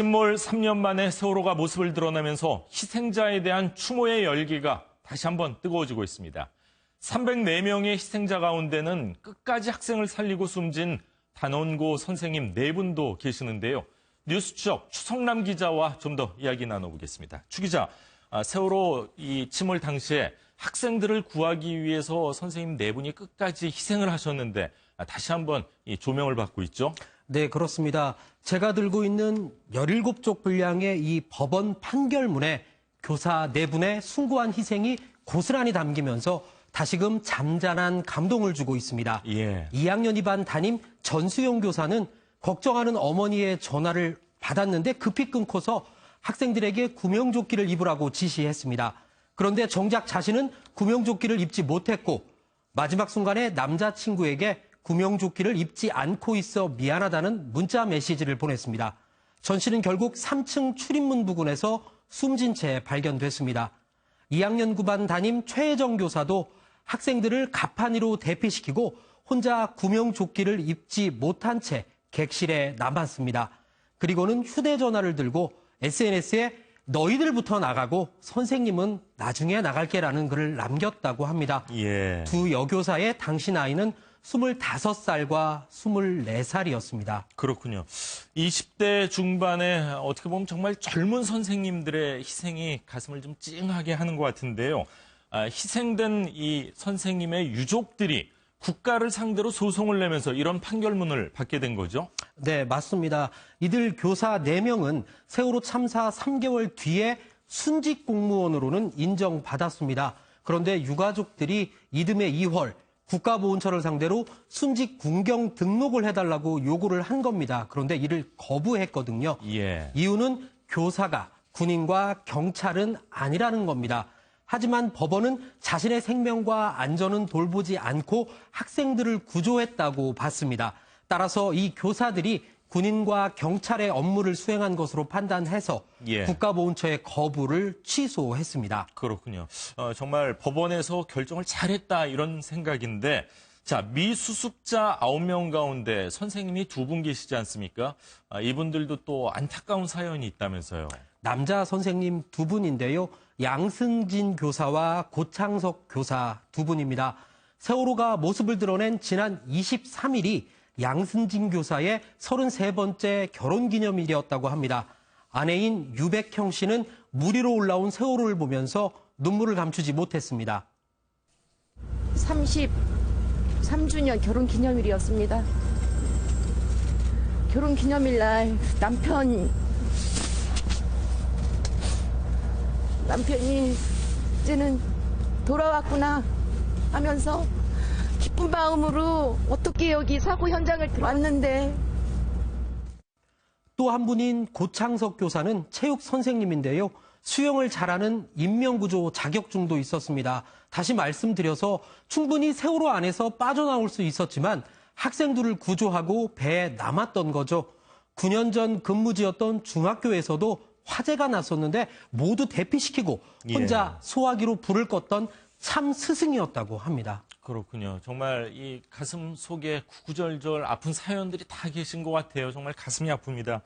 침몰 3년 만에 세월호가 모습을 드러내면서 희생자에 대한 추모의 열기가 다시 한번 뜨거워지고 있습니다. 304명의 희생자 가운데는 끝까지 학생을 살리고 숨진 단원고 선생님 4분도 계시는데요. 뉴스추적 추성남 기자와 좀 더 이야기 나눠보겠습니다. 추 기자, 세월호 이 침몰 당시에 학생들을 구하기 위해서 선생님 4분이 끝까지 희생을 하셨는데 다시 한번 이 조명을 받고 있죠? 네, 그렇습니다. 제가 들고 있는 17쪽 분량의 이 법원 판결문에 교사 4분의 숭고한 희생이 고스란히 담기면서 다시금 잠잠한 감동을 주고 있습니다. 예. 2학년 2반 담임 전수영 교사는 걱정하는 어머니의 전화를 받았는데 급히 끊고서 학생들에게 구명조끼를 입으라고 지시했습니다. 그런데 정작 자신은 구명조끼를 입지 못했고 마지막 순간에 남자친구에게 구명조끼를 입지 않고 있어 미안하다는 문자 메시지를 보냈습니다. 전 씨는 결국 3층 출입문 부근에서 숨진 채 발견됐습니다. 2학년 9반 담임 최혜정 교사도 학생들을 가판위로 대피시키고 혼자 구명조끼를 입지 못한 채 객실에 남았습니다. 그리고는 휴대전화를 들고 SNS에 너희들부터 나가고 선생님은 나중에 나갈게라는 글을 남겼다고 합니다. 예. 두 여교사의 당시 나이는 25살과 24살이었습니다. 그렇군요. 20대 중반에 어떻게 보면 정말 젊은 선생님들의 희생이 가슴을 좀 찡하게 하는 것 같은데요. 희생된 이 선생님의 유족들이 국가를 상대로 소송을 내면서 이런 판결문을 받게 된 거죠? 네, 맞습니다. 이들 교사 4명은 세월호 참사 3개월 뒤에 순직 공무원으로는 인정받았습니다. 그런데 유가족들이 이듬해 2월 국가보훈처를 상대로 순직 군경 등록을 해달라고 요구를 한 겁니다. 그런데 이를 거부했거든요. 예. 이유는 교사가 군인과 경찰은 아니라는 겁니다. 하지만 법원은 자신의 생명과 안전은 돌보지 않고 학생들을 구조했다고 봤습니다. 따라서 이 교사들이 군인과 경찰의 업무를 수행한 것으로 판단해서 예. 국가보훈처의 거부를 취소했습니다. 그렇군요. 정말 법원에서 결정을 잘했다 이런 생각인데 자, 미수습자 9명 가운데 선생님이 2분 계시지 않습니까? 이분들도 또 안타까운 사연이 있다면서요. 남자 선생님 2분인데요. 양승진 교사와 고창석 교사 2분입니다. 세월호가 모습을 드러낸 지난 23일이 양승진 교사의 33번째 결혼기념일이었다고 합니다. 아내인 유백형 씨는 물 위로 올라온 세월호를 보면서 눈물을 감추지 못했습니다. 33주년 결혼기념일이었습니다. 결혼기념일 날 남편이 이제는 돌아왔구나 하면서 기쁜 마음으로 어떻게 여기 사고 현장을 왔는데. 또 한 분인 고창석 교사는 체육 선생님인데요. 수영을 잘하는 인명구조 자격증도 있었습니다. 다시 말씀드려서 충분히 세월호 안에서 빠져나올 수 있었지만 학생들을 구조하고 배에 남았던 거죠. 9년 전 근무지였던 중학교에서도 화재가 났었는데 모두 대피시키고 혼자 소화기로 불을 껐던 참 스승이었다고 합니다. 그렇군요. 정말 이 가슴 속에 구구절절 아픈 사연들이 다 계신 것 같아요. 정말 가슴이 아픕니다.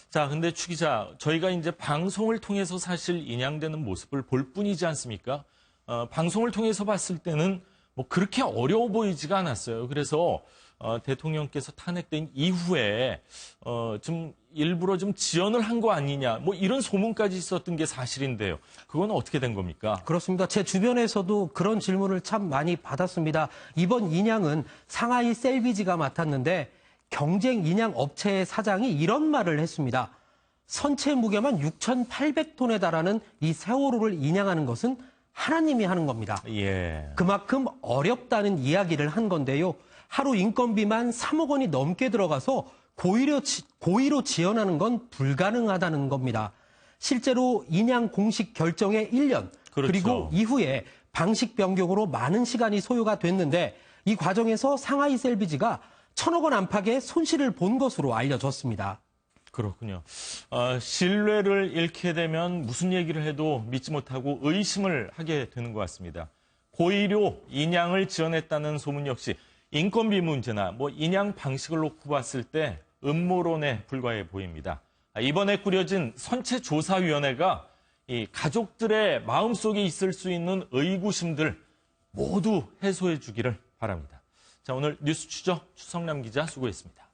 자, 근데 추 기자, 저희가 이제 방송을 통해서 사실 인양되는 모습을 볼 뿐이지 않습니까? 방송을 통해서 봤을 때는 뭐 그렇게 어려워 보이지가 않았어요. 그래서 대통령께서 탄핵된 이후에 좀 일부러 좀 지연을 한 거 아니냐, 뭐 이런 소문까지 있었던 게 사실인데요. 그건 어떻게 된 겁니까? 그렇습니다. 제 주변에서도 그런 질문을 참 많이 받았습니다. 이번 인양은 상하이 셀비지가 맡았는데 경쟁 인양 업체의 사장이 이런 말을 했습니다. 선체 무게만 6,800톤에 달하는 이 세월호를 인양하는 것은 하나님이 하는 겁니다. 예. 그만큼 어렵다는 이야기를 한 건데요. 하루 인건비만 3억 원이 넘게 들어가서 고의로 지연하는 건 불가능하다는 겁니다. 실제로 인양 공식 결정의 1년, 그렇죠. 그리고 이후에 방식 변경으로 많은 시간이 소요가 됐는데 이 과정에서 상하이 셀비지가 1,000억 원 안팎의 손실을 본 것으로 알려졌습니다. 그렇군요. 신뢰를 잃게 되면 무슨 얘기를 해도 믿지 못하고 의심을 하게 되는 것 같습니다. 고의로 인양을 지연했다는 소문 역시 인건비 문제나 뭐 인양 방식을 놓고 봤을 때 음모론에 불과해 보입니다. 이번에 꾸려진 선체조사위원회가 이 가족들의 마음속에 있을 수 있는 의구심들 모두 해소해 주기를 바랍니다. 자, 오늘 뉴스 추적 추성남 기자 수고했습니다.